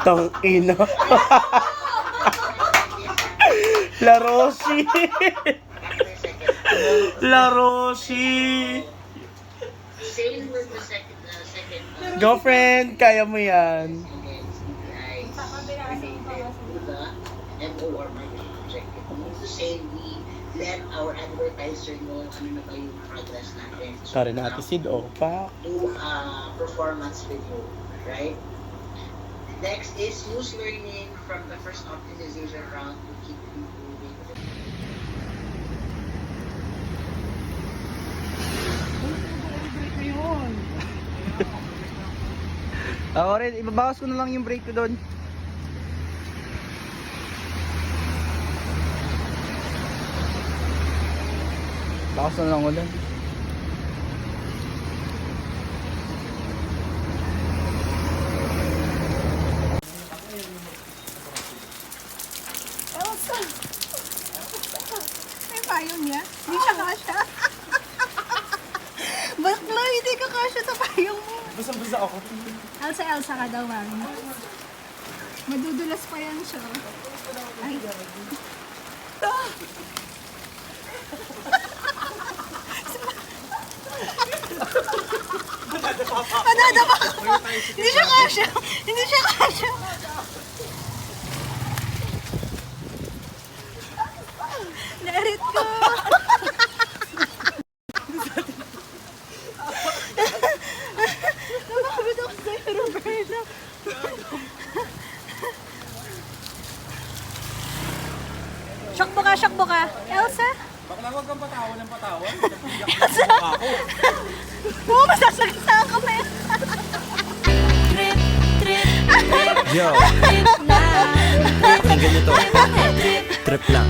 Tang ina. La Rosie. La Rosie. Same with the second Girlfriend, kaya mo yan. MOR marketing project. It means to say we let our advertiser know ano na ba yung progress natin. So, Karen Ate Sid, pa. do performance review, right? Next is use learning from the first optimization round to keep improving. Ako rin, ibabawas ko na lang yung brake ko doon. Bawas na lang ulan. Elsa! May payong niya? Hindi siya kasha. Bakla, hindi ka kasha sa payong mo. Busang-busa ako. Elsa ka daw, mami. Madudulas pa yan siya. Ay. Madadapa ka pa. Hindi siya kasha. Hindi siya kasha. Narit ko. Nakakabit ako sa'yo, Roberta. Shokbo ka. Elsa? Bakla, huwag kang patawan ng patawan. Elsa? Oo, masasagasaan ka pa yan. Yo, ang ganito, trip lang.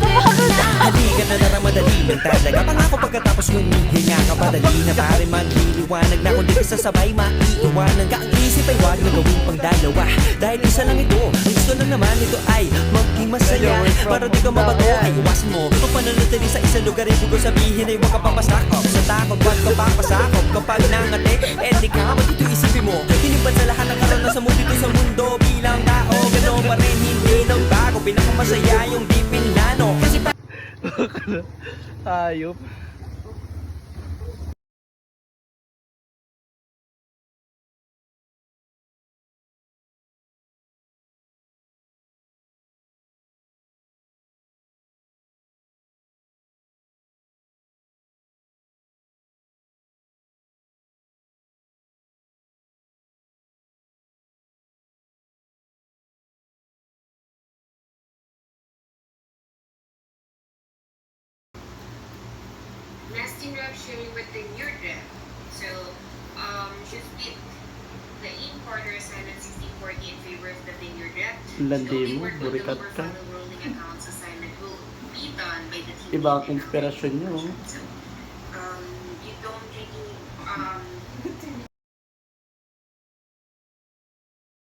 Halika na lang madali ng talaga. Pangako pagkatapos humihinga ka padali na pare magliliwanag na kung di ka sasabay maiiwanan ka. Ang isip ay wag na gawin pang dalawa dahil isa lang ito. Ang gusto lang naman ito ay maging masaya. Para di ka mabato ay iwasan mo kung pananatili sa isang lugar ay bugo sabihin ay huwag ka papasakop sa takot. Wag ka papasakop kapag nangate eh di ka matito isipin mo. Hinipan sa lahat ng karanasan mo dito sa mundo bilang tao. Gano'n pa rin hindi nagbago. Pinakamasaya yung di pinlano. Kasi Ayop. Nesting rep showing with the new rep. So, should split the in quarter assignment 60-40 in favor of the tenure rep. Landi mo, burikat ka. Rolling accounts assignment will be done by the team. Iba ang inspirasyon nyo. So,